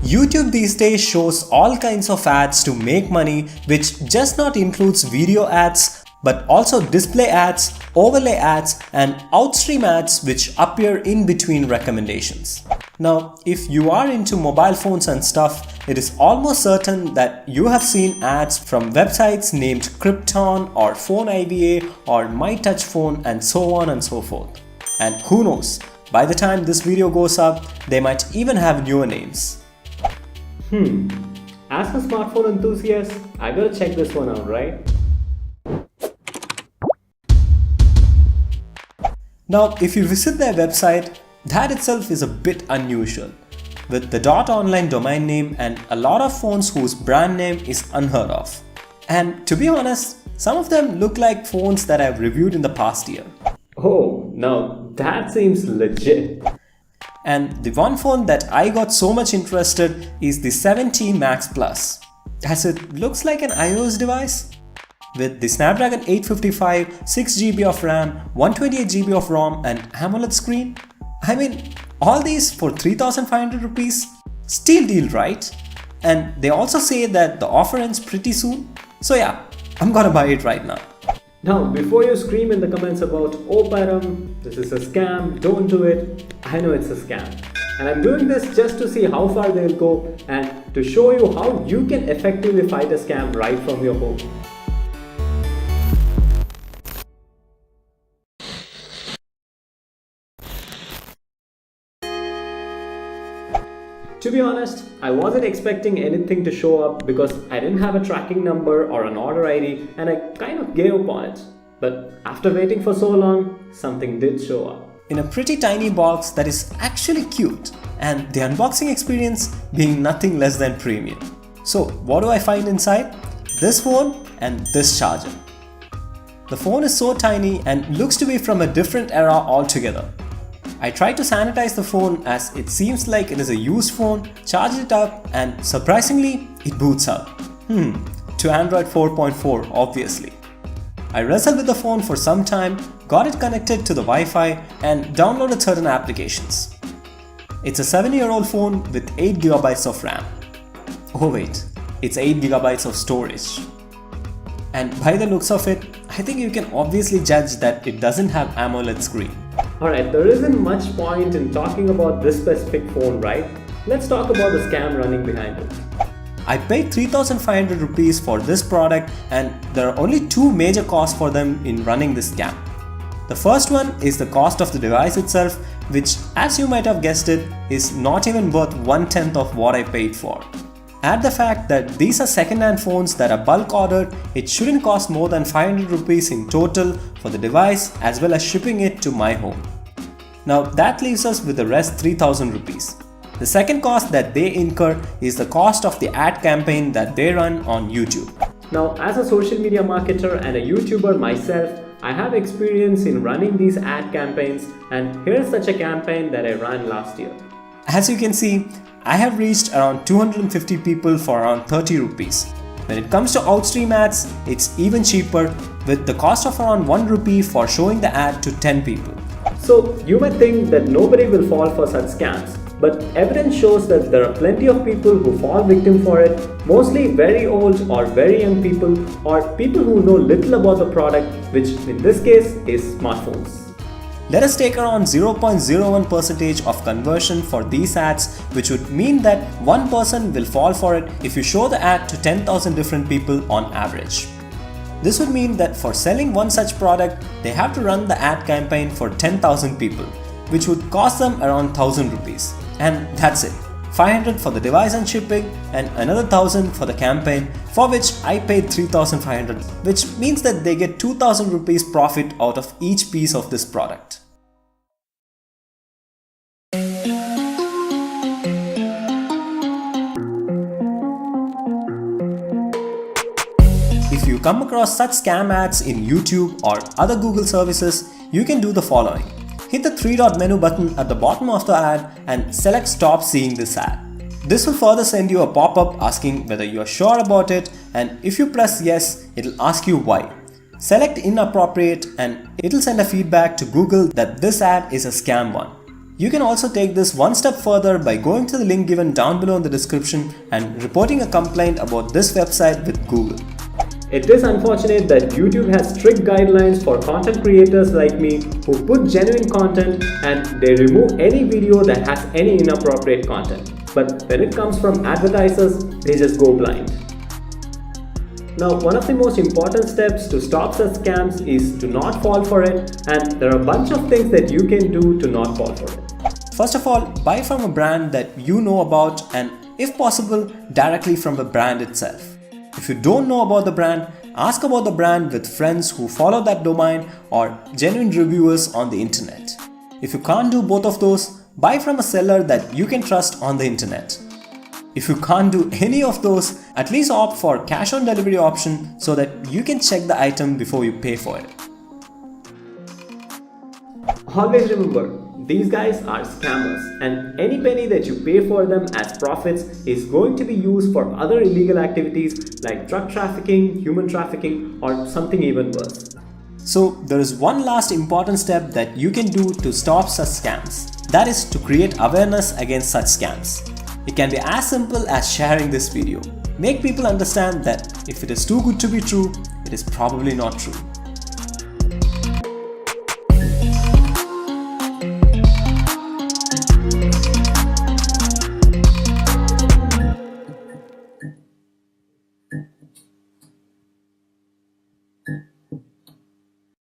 YouTube these days shows all kinds of ads to make money, which just not includes video ads, but also display ads, overlay ads, and outstream ads which appear in between recommendations. Now, if you are into mobile phones and stuff, it is almost certain that you have seen ads from websites named Krypton or Phoneiva or mytouchphone and so on and so forth. And who knows, by the time this video goes up, they might even have newer names. As a smartphone enthusiast, I gotta check this one out, right? Now, if you visit their website, that itself is a bit unusual, with the .online domain name and a lot of phones whose brand name is unheard of. And to be honest, some of them look like phones that I've reviewed in the past year. Oh, now that seems legit. And the one phone that I got so much interested is the 7T Max Plus, as it looks like an iOS device. With the Snapdragon 855, 6GB of RAM, 128GB of ROM and AMOLED screen. I mean, all these for 3,500 rupees? Steal deal, right? And they also say that the offer ends pretty soon. So yeah, I'm gonna buy it right now. Now, before you scream in the comments about, oh Param, this is a scam, don't do it, I know it's a scam. And I'm doing this just to see how far they'll go and to show you how you can effectively fight a scam right from your home. To be honest, I wasn't expecting anything to show up because I didn't have a tracking number or an order ID and I kind of gave up on it. But after waiting for so long, something did show up. In a pretty tiny box that is actually cute, and the unboxing experience being nothing less than premium. So what do I find inside? This phone and this charger. The phone is so tiny and looks to be from a different era altogether. I tried to sanitize the phone as it seems like it is a used phone, charged it up and surprisingly it boots up. To Android 4.4 obviously. I wrestled with the phone for some time, got it connected to the Wi-Fi and downloaded certain applications. It's a 7-year-old phone with 8GB of RAM. Oh wait, it's 8GB of storage. And by the looks of it, I think you can obviously judge that it doesn't have AMOLED screen. Alright, there isn't much point in talking about this specific phone, right? Let's talk about the scam running behind it. I paid 3,500 rupees for this product and there are only two major costs for them in running this scam. The first one is the cost of the device itself, which, as you might have guessed it, is not even worth 1/10 of what I paid for. Add the fact that these are second-hand phones that are bulk ordered, it shouldn't cost more than 500 rupees in total for the device as well as shipping it to my home. Now that leaves us with the rest 3,000 rupees. The second cost that they incur is the cost of the ad campaign that they run on YouTube. Now, as a social media marketer and a YouTuber myself, I have experience in running these ad campaigns and here's such a campaign that I ran last year. As you can see, I have reached around 250 people for around 30 rupees. When it comes to outstream ads, it's even cheaper with the cost of around 1 rupee for showing the ad to 10 people. So you might think that nobody will fall for such scams, but evidence shows that there are plenty of people who fall victim for it, mostly very old or very young people or people who know little about the product, which in this case is smartphones. Let us take around 0.01% of conversion for these ads, which would mean that one person will fall for it if you show the ad to 10,000 different people on average. This would mean that for selling one such product, they have to run the ad campaign for 10,000 people, which would cost them around 1,000 rupees. And that's it. 500 for the device and shipping and another 1,000 for the campaign, for which I paid 3,500, which means that they get 2,000 rupees profit out of each piece of this product. If you come across such scam ads in YouTube or other Google services, you can do the following. Hit the 3-dot menu button at the bottom of the ad and select Stop Seeing this ad. This will further send you a pop-up asking whether you are sure about it, and if you press yes, it'll ask you why. Select Inappropriate and it'll send a feedback to Google that this ad is a scam one. You can also take this one step further by going to the link given down below in the description and reporting a complaint about this website with Google. It is unfortunate that YouTube has strict guidelines for content creators like me who put genuine content and they remove any video that has any inappropriate content. But when it comes from advertisers, they just go blind. Now, one of the most important steps to stop such scams is to not fall for it, and there are a bunch of things that you can do to not fall for it. First of all, buy from a brand that you know about and, if possible, directly from the brand itself. If you don't know about the brand, ask about the brand with friends who follow that domain or genuine reviewers on the internet. If you can't do both of those, buy from a seller that you can trust on the internet. If you can't do any of those, at least opt for cash on delivery option so that you can check the item before you pay for it. Always remember, these guys are scammers, and any penny that you pay for them as profits is going to be used for other illegal activities like drug trafficking, human trafficking, or something even worse. So there is one last important step that you can do to stop such scams. That is to create awareness against such scams. It can be as simple as sharing this video. Make people understand that if it is too good to be true, it is probably not true.